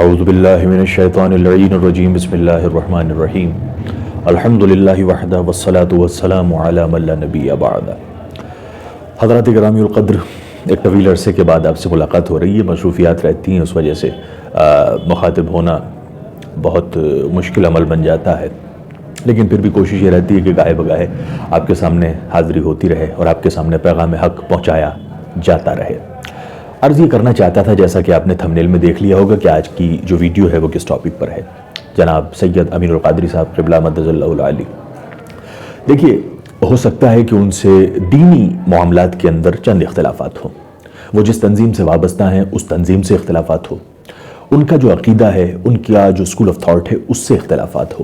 اعوذ باللہ من الشیطان اللعین الرجیم بسم اللہ الرحمن الرحیم الحمدللہ وحدہ والصلاة والسلام علی من لا نبی بعد۔ حضرات گرامی القدر، ایک طویل عرصے کے بعد آپ سے ملاقات ہو رہی ہے۔ مصروفیات رہتی ہیں، اس وجہ سے مخاطب ہونا بہت مشکل عمل بن جاتا ہے، لیکن پھر بھی کوشش یہ رہتی ہے کہ گاہے بگاہے آپ کے سامنے حاضری ہوتی رہے اور آپ کے سامنے پیغام حق پہنچایا جاتا رہے۔ عرض یہ کرنا چاہتا تھا، جیسا کہ آپ نے تھمبنیل میں دیکھ لیا ہوگا، کہ آج کی جو ویڈیو ہے وہ کس ٹاپک پر ہے۔ جناب سید امین القادری صاحب قبلہ مدد اللہ العالی، دیکھیے، ہو سکتا ہے کہ ان سے دینی معاملات کے اندر چند اختلافات ہوں، وہ جس تنظیم سے وابستہ ہیں اس تنظیم سے اختلافات ہو، ان کا جو عقیدہ ہے، ان کا جو اسکول آف تھاٹ ہے، اس سے اختلافات ہو،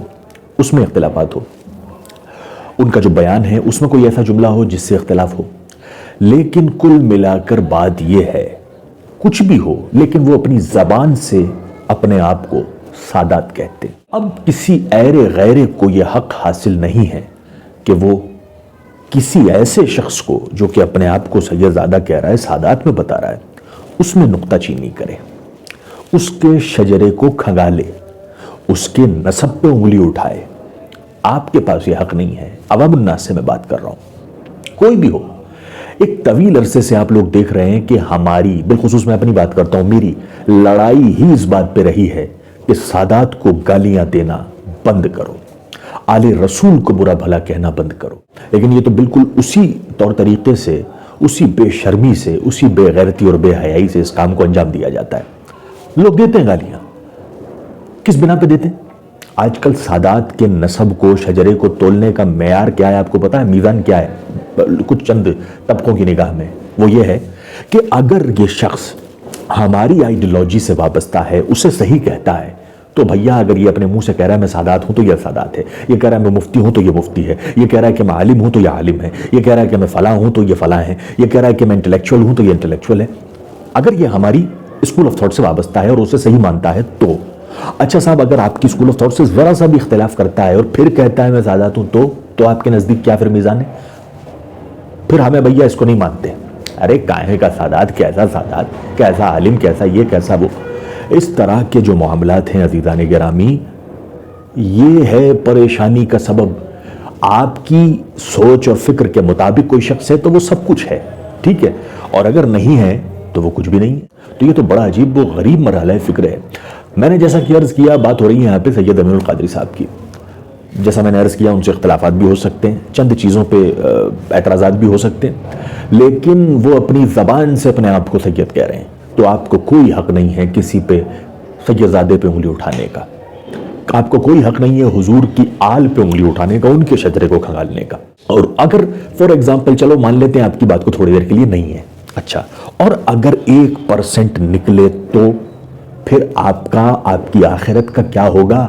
اس میں اختلافات ہو، ان کا جو بیان ہے اس میں کوئی ایسا جملہ ہو جس سے اختلاف ہو، لیکن کل ملا کر بات یہ ہے، کچھ بھی ہو لیکن وہ اپنی زبان سے اپنے آپ کو سادات کہتے ہیں۔ اب کسی ایرے غیرے کو یہ حق حاصل نہیں ہے کہ وہ کسی ایسے شخص کو جو کہ اپنے آپ کو سید زادہ کہہ رہا ہے، سادات میں بتا رہا ہے، اس میں نکتہ چینی کرے، اس کے شجرے کو کھنگالے، اس کے نسب پہ انگلی اٹھائے۔ آپ کے پاس یہ حق نہیں ہے۔ عوام الناس سے میں بات کر رہا ہوں، کوئی بھی ہو۔ ایک طویل عرصے سے آپ لوگ دیکھ رہے ہیں کہ ہماری، بالخصوص میں اپنی بات کرتا ہوں، میری لڑائی ہی اس بات پہ رہی ہے کہ سادات کو گالیاں دینا بند کرو، آل رسول کو برا بھلا کہنا بند کرو۔ لیکن یہ تو بالکل اسی طور طریقے سے، اسی بے شرمی سے، اسی بے غیرتی اور بے حیائی سے اس کام کو انجام دیا جاتا ہے۔ لوگ دیتے ہیں گالیاں، کس بنا پہ دیتے ہیں؟ آج کل سادات کے نسب کو، شجرے کو تولنے کا معیار کیا ہے آپ کو پتا ہے؟ میزان کیا ہے کچھ چند طبقوں کی نگاہ میں؟ وہ یہ ہے کہ اگر یہ شخص ہماری آئیڈیالوجی سے وابستہ ہے، اسے صحیح کہتا ہے، تو بھیا اگر یہ اپنے منہ سے کہہ رہا ہے میں سادات ہوں تو یہ سادات ہے، یہ کہہ رہا ہے میں مفتی ہوں تو یہ مفتی ہے، یہ کہہ رہا ہے کہ میں عالم ہوں تو یہ عالم ہے، یہ کہہ رہا ہے کہ میں فلاں ہوں تو یہ فلاں ہے، یہ کہہ رہا ہے کہ میں انٹلیکچوئل ہوں تو یہ انٹلیکچوئل ہے۔ اگر یہ ہماری اسکول آف تھاٹ سے وابستہ ہے اور اسے صحیح مانتا ہے تو اچھا صاحب، اگر آپ کی اسکول آف تھاٹ سے ذرا سا بھی اختلاف کرتا ہے اور پھر کہتا ہے میں سادات ہوں تو آپ کے نزدیک کیا پھر میزان ہے؟ پھر ہمیں بھیا اس کو نہیں مانتے۔ ارے کاہے کا سادات، کیسا سادات، کیسا عالم، کیسا یہ، کیسا وہ۔ اس طرح کے جو معاملات ہیں عزیزان گرامی، یہ ہے پریشانی کا سبب۔ آپ کی سوچ اور فکر کے مطابق کوئی شخص ہے تو وہ سب کچھ ہے، ٹھیک ہے، اور اگر نہیں ہے تو وہ کچھ بھی نہیں ہے۔ تو یہ تو بڑا عجیب و غریب مرحلہ فکر ہے۔ میں نے جیسا کہ عرض کیا، بات ہو رہی ہے یہاں پہ سید امین القادری صاحب کی۔ جیسا میں نے عرض کیا، ان سے اختلافات بھی ہو سکتے ہیں، چند چیزوں پہ اعتراضات بھی ہو سکتے ہیں، لیکن وہ اپنی زبان سے اپنے آپ کو سید کہہ رہے ہیں، تو آپ کو کوئی حق نہیں ہے کسی پہ سید زادے پہ انگلی اٹھانے کا۔ آپ کو کوئی حق نہیں ہے حضور کی آل پہ انگلی اٹھانے کا، ان کے شجرے کو کھنگالنے کا۔ اور اگر فار ایگزامپل، چلو مان لیتے ہیں آپ کی بات کو تھوڑی دیر کے لیے نہیں ہے، اچھا، اور اگر 1% نکلے تو پھر آپ کی آخرت کا کیا ہوگا؟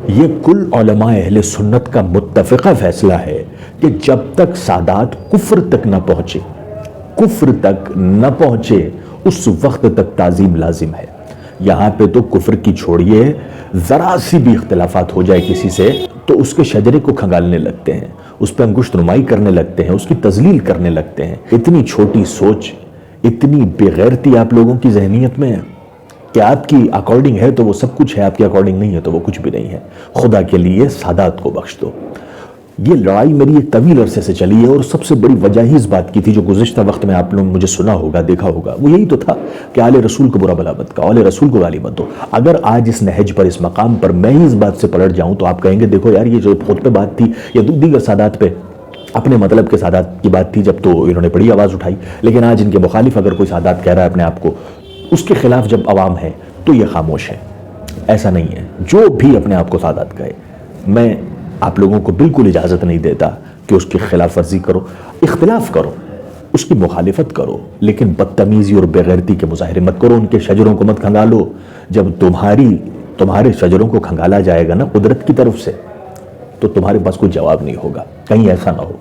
یہ کل علماء اہل سنت کا متفقہ فیصلہ ہے کہ جب تک سادات کفر تک نہ پہنچے اس وقت تک تعظیم لازم ہے۔ یہاں پہ تو کفر کی چھوڑیے، ذرا سی بھی اختلافات ہو جائے کسی سے تو اس کے شجرے کو کھنگالنے لگتے ہیں، اس پہ انگشت نمائی کرنے لگتے ہیں، اس کی تذلیل کرنے لگتے ہیں۔ اتنی چھوٹی سوچ، اتنی بے غیرتی آپ لوگوں کی ذہنیت میں کہ آپ کی اکارڈنگ ہے تو وہ سب کچھ ہے، آپ کی اکارڈنگ نہیں ہے تو وہ کچھ بھی نہیں ہے۔ خدا کے لیے سادات کو بخش دو۔ یہ لڑائی میری ایک طویل عرصے سے چلی ہے، اور سب سے بڑی وجہ ہی اس بات کی تھی، جو گزشتہ وقت میں آپ لوگوں نے مجھے سنا ہوگا، دیکھا ہوگا، وہ یہی تو تھا کہ آل رسول کو برا بھلا مت کہو، آل رسول کو گالی مت دو۔ اگر آج اس نہج پر، اس مقام پر میں ہی اس بات سے پلٹ جاؤں تو آپ کہیں گے دیکھو یار، یہ جو خود پہ بات تھی، یہ دیگر سادات پہ، اپنے مطلب کے سادات کی بات تھی جب تو انہوں نے بڑی آواز اٹھائی، لیکن آج ان کے مخالف اگر کوئی سادات کہہ رہا ہے اپنے آپ کو، اس کے خلاف جب عوام ہے تو یہ خاموش ہے۔ ایسا نہیں ہے، جو بھی اپنے آپ کو سادات کہے، میں آپ لوگوں کو بالکل اجازت نہیں دیتا کہ اس کی خلاف ورزی کرو، اختلاف کرو، اس کی مخالفت کرو، لیکن بدتمیزی اور بے غیرتی کے مظاہرے مت کرو، ان کے شجروں کو مت کھنگالو۔ جب تمہارے شجروں کو کھنگالا جائے گا نا قدرت کی طرف سے، تو تمہارے پاس کوئی جواب نہیں ہوگا، کہیں ایسا نہ ہو۔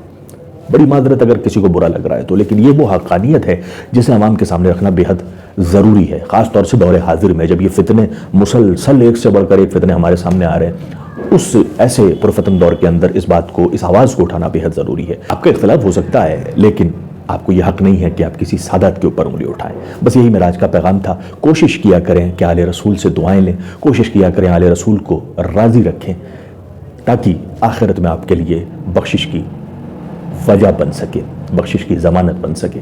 بڑی معذرت اگر کسی کو برا لگ رہا ہے تو، لیکن یہ وہ حقانیت ہے جسے عوام کے سامنے رکھنا بے حد ضروری ہے، خاص طور سے دور حاضر میں، جب یہ فتنے مسلسل ایک سے بڑھ کر ایک فتنے ہمارے سامنے آ رہے ہیں۔ اس ایسے پرفتن دور کے اندر اس بات کو، اس آواز کو اٹھانا بے حد ضروری ہے۔ آپ کا اختلاف ہو سکتا ہے، لیکن آپ کو یہ حق نہیں ہے کہ آپ کسی سادات کے اوپر انگلی اٹھائیں۔ بس یہی معراج کا پیغام تھا۔ کوشش کیا کریں کہ آل رسول سے دعائیں لیں، کوشش کیا کریں آل رسول کو راضی رکھیں، تاکہ آخرت میں آپ کے لیے بخشش کی وجہ بن سکے، بخشش کی ضمانت بن سکے۔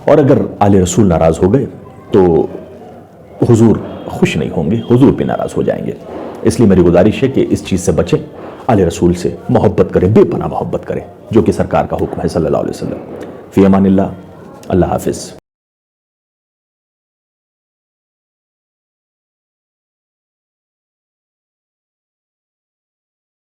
اور اگر آل رسول ناراض ہو گئے تو حضور خوش نہیں ہوں گے، حضور بھی ناراض ہو جائیں گے۔ اس لیے میری گزارش ہے کہ اس چیز سے بچیں، آل رسول سے محبت کریں، بے پناہ محبت کریں، جو کہ سرکار کا حکم ہے صلی اللہ علیہ وسلم۔ فی امان اللہ، اللہ حافظ۔